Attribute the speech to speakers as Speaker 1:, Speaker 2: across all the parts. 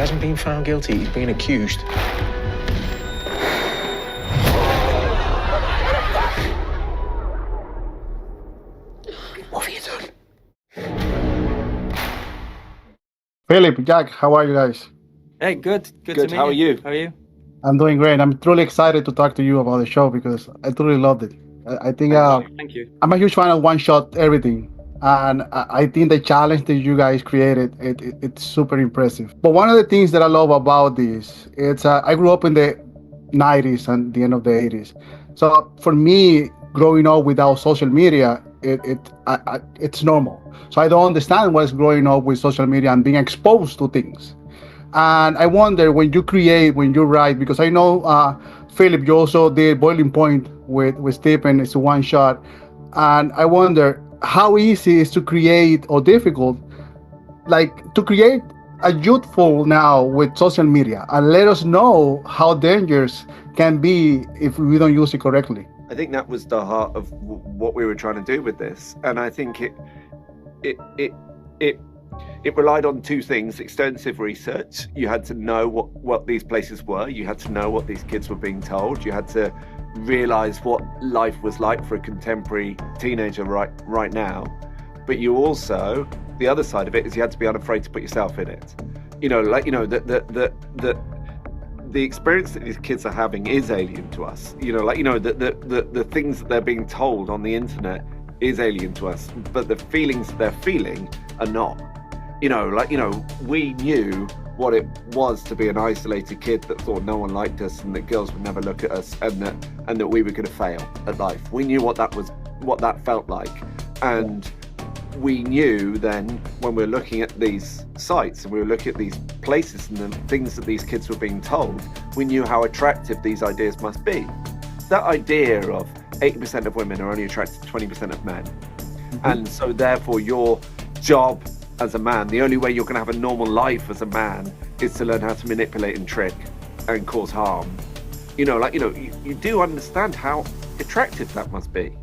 Speaker 1: hasn't been found guilty. He's been accused. What have you done?
Speaker 2: Philip, Jack, how are you guys?
Speaker 3: Hey, good to
Speaker 4: Good.
Speaker 3: meet
Speaker 4: How are you?
Speaker 3: How are you?
Speaker 2: I'm doing great. I'm truly excited to talk to you about the show because I truly loved it. I think
Speaker 3: Thank you.
Speaker 2: I'm a huge fan of one shot everything. And I think the challenge that you guys created, it's super impressive. But one of the things that I love about this, it's I grew up in the 90s and the end of the 80s. So for me, growing up without social media, it's normal. So I don't understand what's growing up with social media and being exposed to things. And I wonder when you create, when you write, because I know, Philip, you also did Boiling Point with Stephen, it's a one shot. And I wonder how easy is to create or difficult, like to create a youthful now with social media and let us know how dangerous can be if we don't use it correctly.
Speaker 4: I think that was the heart of what we were trying to do with this, and I think it relied on two things: extensive research. You had to know what these places were. You had to know what these kids were being told. You had to realize what life was like for a contemporary teenager right now. But you also, the other side of it is you had to be unafraid to put yourself in it. The experience that these kids are having is alien to us. The things that they're being told on the internet is alien to us, but the feelings that they're feeling are not. We knew what it was to be an isolated kid that thought no one liked us and that girls would never look at us and that we were going to fail at life. We knew what that felt like, and we knew then when we were looking at these sites and we were looking at these places and the things that these kids were being told, we knew how attractive these ideas must be. That idea of 80% of women are only attracted to 20% of men, and so therefore your job as a man, the only way you're going to have a normal life as a man is to learn how to manipulate and trick and cause harm. You do understand how attractive that must be.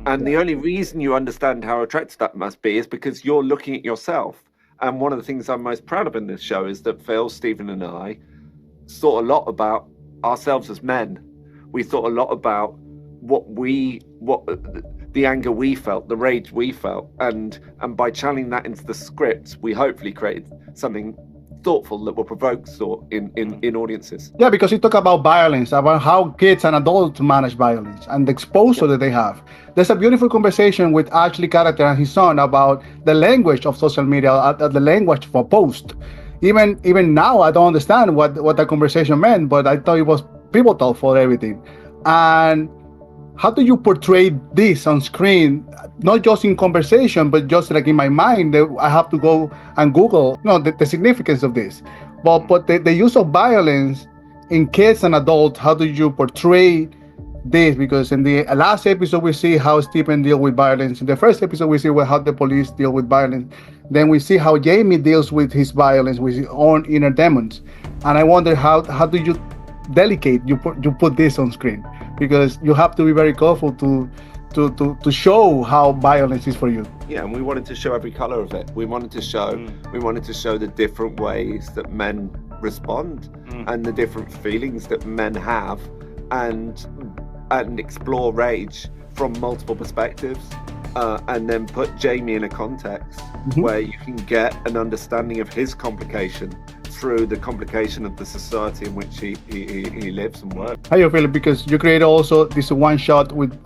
Speaker 4: And the only reason you understand how attractive that must be is because you're looking at yourself. And one of the things I'm most proud of in this show is that Phil, Stephen and I thought a lot about ourselves as men. We thought a lot about the anger we felt, the rage we felt, and by channeling that into the script, we hopefully created something thoughtful that will provoke thought in audiences.
Speaker 2: Yeah, because you talk about violence, about how kids and adults manage violence and the exposure that they have. There's a beautiful conversation with Ashley character and his son about the language of social media, the language for post. Even now, I don't understand what that conversation meant, but I thought it was pivotal for everything. And how do you portray this on screen, not just in conversation, but just like in my mind, I have to go and Google, the significance of this. But the use of violence in kids and adults, how do you portray this? Because in the last episode, we see how Stephen deals with violence. In the first episode, we see how the police deal with violence. Then we see how Jamie deals with his violence, with his own inner demons. And I wonder how do you put this on screen? Because you have to be very careful to show how violence is for you.
Speaker 4: Yeah, and we wanted to show every color of it. We wanted to show the different ways that men respond and the different feelings that men have, and explore rage from multiple perspectives, and then put Jamie in a context where you can get an understanding of his complication through the complication of the society in which he lives and works.
Speaker 2: How you feel? Because you created also this one shot with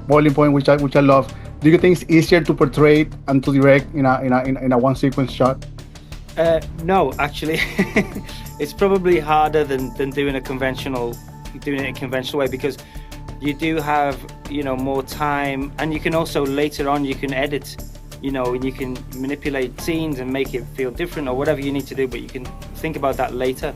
Speaker 2: Boiling Point, which I love. Do you think it's easier to portray it and to direct in a one sequence shot?
Speaker 3: No, actually, it's probably harder than doing it a conventional way, because you do have more time, and you can also later on you can edit. And you can manipulate scenes and make it feel different or whatever you need to do, but you can think about that later.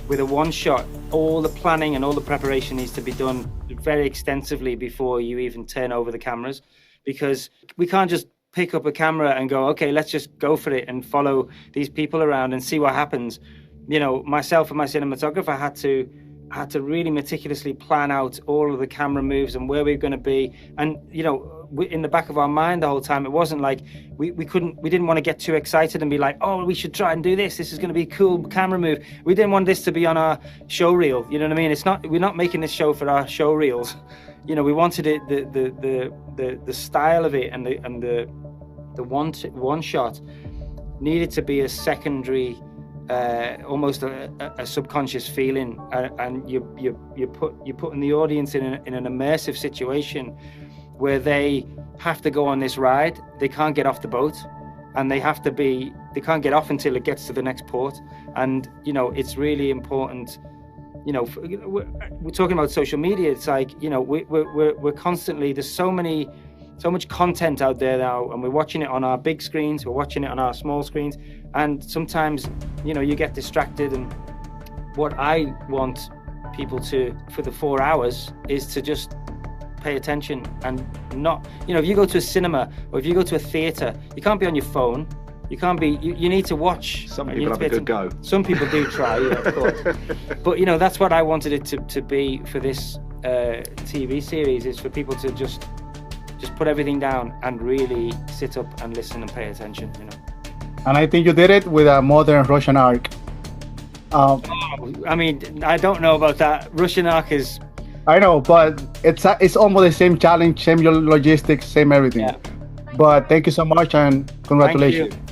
Speaker 3: With a one shot, all the planning and all the preparation needs to be done very extensively before you even turn over the cameras, because we can't just pick up a camera and go, okay, let's just go for it and follow these people around and see what happens. Myself and my cinematographer had to had to really meticulously plan out all of the camera moves and where we were going to be. And, you know, in the back of our mind the whole time, it wasn't like we didn't want to get too excited and be like, oh, we should try and do this. This is going to be a cool camera move. We didn't want this to be on our show reel. You know what I mean? We're not making this show for our show reels. You know, we wanted it, the style of it and the one shot needed to be a secondary, almost a subconscious feeling, and you're putting the audience in an immersive situation where they have to go on this ride. They can't get off the boat, and they can't get off until it gets to the next port. And you know, it's really important. You know, we're talking about social media. It's like, you know, we're constantly, there's so much content out there now, and we're watching it on our big screens, we're watching it on our small screens, and sometimes, you know, you get distracted. And what I want people to, for the 4 hours, is to just pay attention and not, you know, if you go to a cinema or if you go to a theater, you can't be on your phone. You can't be, you need to watch.
Speaker 4: Some people have a good go.
Speaker 3: Some people do try, yeah, of course. But, you know, that's what I wanted it to be for this TV series, is for people to just put everything down and really sit up and listen and pay attention, you know.
Speaker 2: And I think you did it with a modern Russian arc.
Speaker 3: I mean, I don't know about that. Russian arc is...
Speaker 2: I know, but it's almost the same challenge, same logistics, same everything.
Speaker 3: Yeah.
Speaker 2: But thank you so much, and congratulations.
Speaker 3: Thank you.